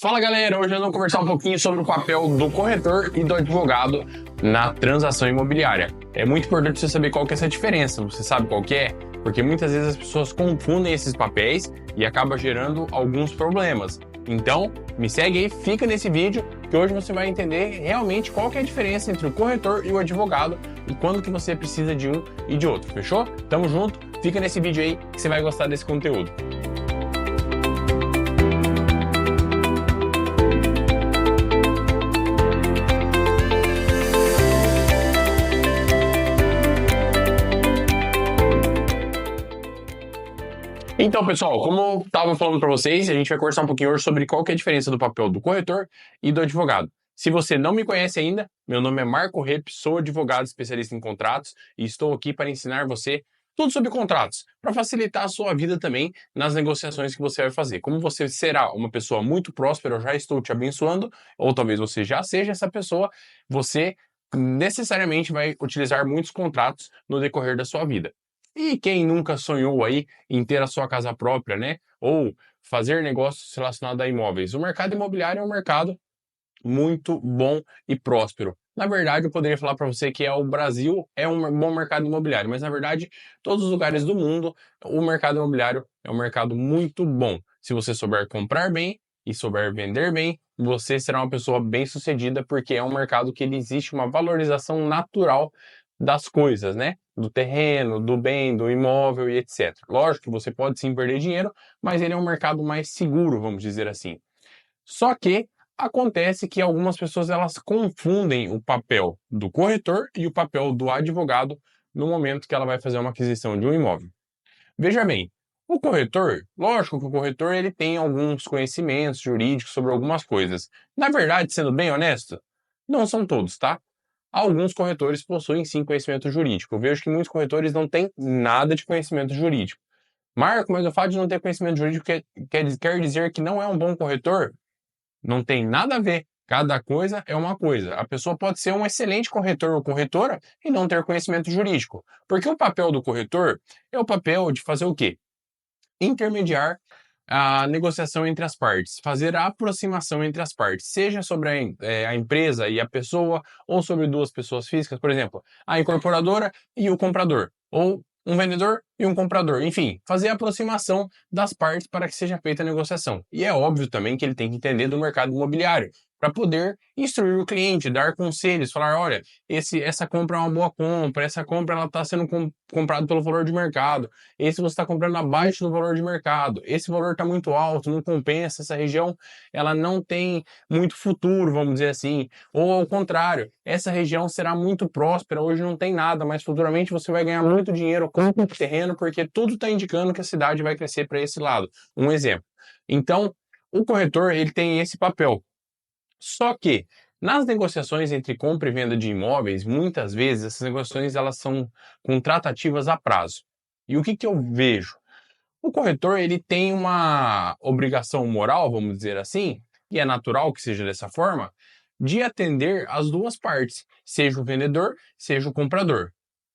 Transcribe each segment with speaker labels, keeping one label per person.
Speaker 1: Fala galera, hoje nós vamos conversar um pouquinho sobre o papel do corretor e do advogado na transação imobiliária. É muito importante você saber qual que é essa diferença, você sabe qual que é? Porque muitas vezes as pessoas confundem esses papéis e acaba gerando alguns problemas. Então, me segue aí, fica nesse vídeo que hoje você vai entender realmente qual que é a diferença entre o corretor e o advogado e quando que você precisa de um e de outro, fechou? Tamo junto, fica nesse vídeo aí que você vai gostar desse conteúdo. Então, pessoal, como eu estava falando para vocês, a gente vai conversar um pouquinho hoje sobre qual que é a diferença do papel do corretor e do advogado. Se você não me conhece ainda, meu nome é Marco Rep, sou advogado especialista em contratos e estou aqui para ensinar você tudo sobre contratos, para facilitar a sua vida também nas negociações que você vai fazer. Como você será uma pessoa muito próspera, eu já estou te abençoando, ou talvez você já seja essa pessoa, você necessariamente vai utilizar muitos contratos no decorrer da sua vida. E quem nunca sonhou aí em ter a sua casa própria, né? Ou fazer negócios relacionados a imóveis? O mercado imobiliário é um mercado muito bom e próspero. Na verdade, eu poderia falar para você que o Brasil é um bom mercado imobiliário, mas na verdade, todos os lugares do mundo, o mercado imobiliário é um mercado muito bom. Se você souber comprar bem e souber vender bem, você será uma pessoa bem-sucedida, porque é um mercado que existe uma valorização natural das coisas, né? Do terreno, do bem, do imóvel e etc. Lógico que você pode sim perder dinheiro, mas ele é um mercado mais seguro, vamos dizer assim. Só que acontece que algumas pessoas elas confundem o papel do corretor e o papel do advogado no momento que ela vai fazer uma aquisição de um imóvel. Veja bem, o corretor, lógico que o corretor ele tem alguns conhecimentos jurídicos sobre algumas coisas. Na verdade, sendo bem honesto, não são todos, tá? Alguns corretores possuem sim conhecimento jurídico. Eu vejo que muitos corretores não têm nada de conhecimento jurídico. Marco, mas o fato de não ter conhecimento jurídico quer dizer que não é um bom corretor? Não tem nada a ver. Cada coisa é uma coisa. A pessoa pode ser um excelente corretor ou corretora e não ter conhecimento jurídico. Porque o papel do corretor é o papel de fazer o quê? Intermediar a negociação entre as partes, fazer a aproximação entre as partes, seja sobre a empresa e a pessoa, ou sobre duas pessoas físicas, por exemplo, a incorporadora e o comprador, ou um vendedor e um comprador, enfim, fazer a aproximação das partes para que seja feita a negociação. E é óbvio também que ele tem que entender do mercado imobiliário, para poder instruir o cliente, dar conselhos, falar, olha, essa compra é uma boa compra, essa compra ela está sendo comprada pelo valor de mercado, esse você está comprando abaixo do valor de mercado, esse valor está muito alto, não compensa, essa região ela não tem muito futuro, vamos dizer assim, ou ao contrário, essa região será muito próspera, hoje não tem nada, mas futuramente você vai ganhar muito dinheiro com o terreno, porque tudo está indicando que a cidade vai crescer para esse lado. Um exemplo. Então, o corretor ele tem esse papel. Só que nas negociações entre compra e venda de imóveis, muitas vezes essas negociações elas são com tratativas a prazo. E o que eu vejo? O corretor ele tem uma obrigação moral, vamos dizer assim, e é natural que seja dessa forma, de atender as duas partes, seja o vendedor, seja o comprador.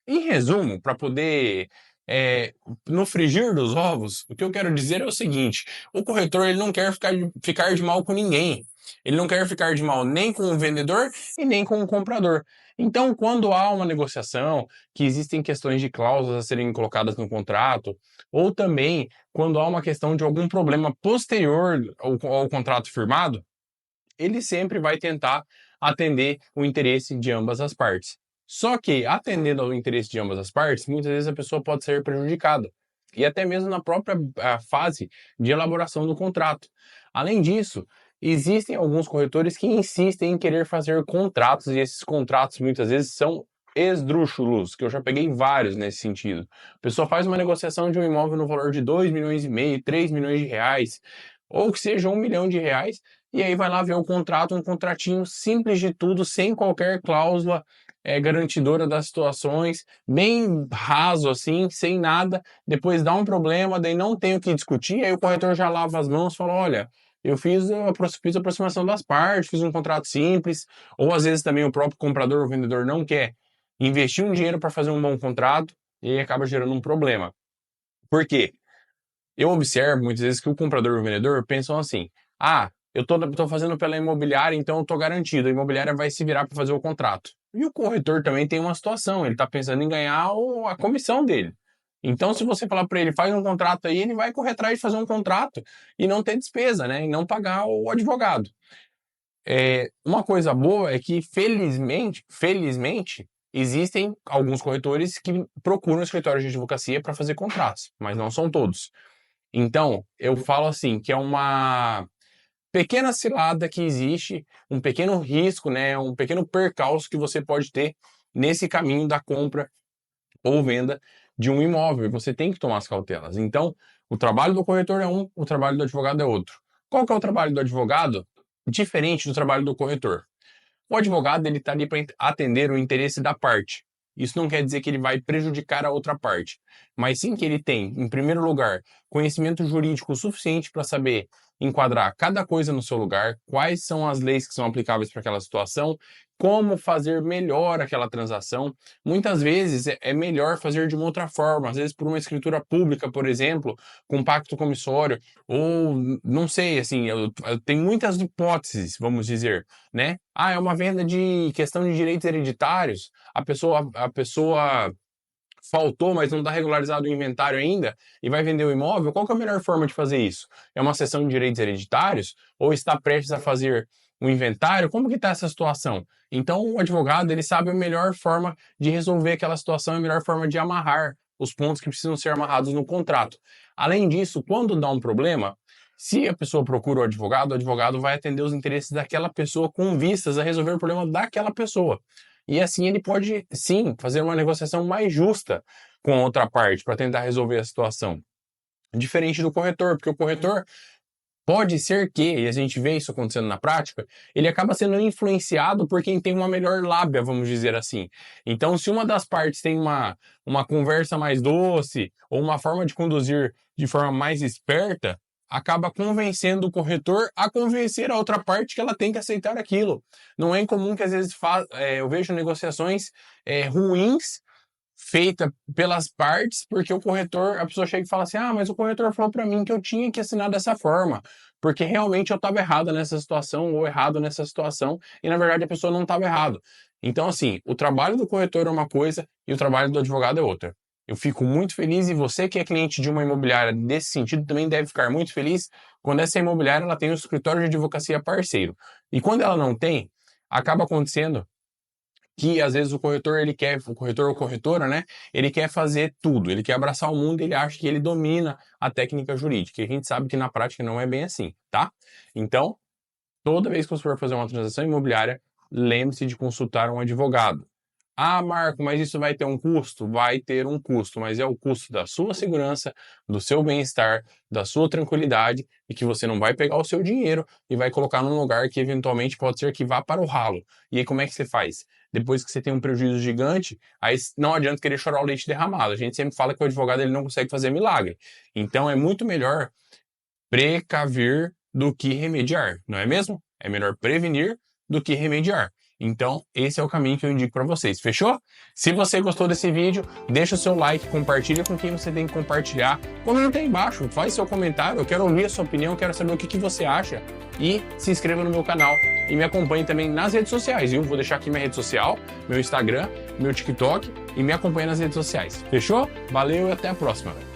Speaker 1: Em resumo, para poder no frigir dos ovos, o que eu quero dizer é o seguinte: o corretor ele não quer ficar de mal com ninguém. Ele não quer ficar de mal nem com o vendedor e nem com o comprador. Então, quando há uma negociação, que existem questões de cláusulas a serem colocadas no contrato, ou também quando há uma questão de algum problema posterior ao contrato firmado, ele sempre vai tentar atender o interesse de ambas as partes. Só que, atendendo ao interesse de ambas as partes, muitas vezes a pessoa pode ser prejudicada. E até mesmo na própria fase de elaboração do contrato. Além disso, existem alguns corretores que insistem em querer fazer contratos, e esses contratos muitas vezes são esdrúxulos, que eu já peguei vários nesse sentido. A pessoa faz uma negociação de um imóvel no valor de 2,5 milhões, 3 milhões de reais, ou que seja 1 milhão de reais, e aí vai lá ver o contrato, um contratinho simples de tudo, sem qualquer cláusula garantidora das situações, bem raso assim, sem nada, depois dá um problema, daí não tem o que discutir, aí o corretor já lava as mãos e fala, olha, eu fiz a aproximação das partes, fiz um contrato simples, ou às vezes também o próprio comprador ou vendedor não quer investir um dinheiro para fazer um bom contrato, e aí acaba gerando um problema. Por quê? Eu observo muitas vezes que o comprador e o vendedor pensam assim, eu tô fazendo pela imobiliária, então eu tô garantido, a imobiliária vai se virar para fazer o contrato. E o corretor também tem uma situação, ele tá pensando em ganhar a comissão dele. Então, se você falar para ele, faz um contrato aí, ele vai correr atrás de fazer um contrato e não ter despesa, né? E não pagar o advogado. Uma coisa boa é que, felizmente, existem alguns corretores que procuram escritórios de advocacia para fazer contratos, mas não são todos. Então, eu falo assim, que é uma pequena cilada que existe, um pequeno risco, né, um pequeno percalço que você pode ter nesse caminho da compra ou venda de um imóvel. Você tem que tomar as cautelas. Então, o trabalho do corretor é um, o trabalho do advogado é outro. Qual que é o trabalho do advogado? Diferente do trabalho do corretor. O advogado ele está ali para atender o interesse da parte. Isso não quer dizer que ele vai prejudicar a outra parte, mas sim que ele tem, em primeiro lugar, conhecimento jurídico suficiente para saber enquadrar cada coisa no seu lugar, quais são as leis que são aplicáveis para aquela situação, como fazer melhor aquela transação. Muitas vezes é melhor fazer de uma outra forma, às vezes por uma escritura pública, por exemplo, com pacto comissório, ou não sei, assim, eu tenho muitas hipóteses, vamos dizer, né? Ah, é uma venda de questão de direitos hereditários, a pessoa faltou, mas não está regularizado o inventário ainda e vai vender o imóvel. Qual que é a melhor forma de fazer isso? É uma cessão de direitos hereditários ou está prestes a fazer um inventário? Como que está essa situação? Então o advogado ele sabe a melhor forma de resolver aquela situação, a melhor forma de amarrar os pontos que precisam ser amarrados no contrato. Além disso, quando dá um problema, se a pessoa procura o advogado vai atender os interesses daquela pessoa com vistas a resolver o problema daquela pessoa. E assim ele pode, sim, fazer uma negociação mais justa com a outra parte para tentar resolver a situação. Diferente do corretor, porque o corretor pode ser que, e a gente vê isso acontecendo na prática, ele acaba sendo influenciado por quem tem uma melhor lábia, vamos dizer assim. Então, se uma das partes tem uma conversa mais doce ou uma forma de conduzir de forma mais esperta, acaba convencendo o corretor a convencer a outra parte que ela tem que aceitar aquilo. Não é incomum que às vezes eu vejo negociações ruins feitas pelas partes, porque o corretor, a pessoa chega e fala assim, ah, mas o corretor falou para mim que eu tinha que assinar dessa forma, porque realmente eu estava errado nessa situação ou errado nessa situação, e na verdade a pessoa não estava errado. Então, assim, o trabalho do corretor é uma coisa e o trabalho do advogado é outra. Eu fico muito feliz e você que é cliente de uma imobiliária nesse sentido também deve ficar muito feliz quando essa imobiliária ela tem um escritório de advocacia parceiro. E quando ela não tem, acaba acontecendo que às vezes o corretor ou corretora, né, ele quer fazer tudo, ele quer abraçar o mundo, ele acha que ele domina a técnica jurídica. E a gente sabe que na prática não é bem assim, tá? Então, toda vez que você for fazer uma transação imobiliária, lembre-se de consultar um advogado. Ah, Marco, mas isso vai ter um custo? Vai ter um custo, mas é o custo da sua segurança, do seu bem-estar, da sua tranquilidade e que você não vai pegar o seu dinheiro e vai colocar num lugar que eventualmente pode ser que vá para o ralo. E aí como é que você faz? Depois que você tem um prejuízo gigante, aí não adianta querer chorar o leite derramado. A gente sempre fala que o advogado ele não consegue fazer milagre. Então é muito melhor precaver do que remediar, não é mesmo? É melhor prevenir do que remediar. Então, esse é o caminho que eu indico para vocês, fechou? Se você gostou desse vídeo, deixa o seu like, compartilha com quem você tem que compartilhar, comenta aí embaixo, faz seu comentário, eu quero ouvir a sua opinião, quero saber o que você acha e se inscreva no meu canal e me acompanhe também nas redes sociais, viu? Vou deixar aqui minha rede social, meu Instagram, meu TikTok e me acompanhe nas redes sociais, fechou? Valeu e até a próxima!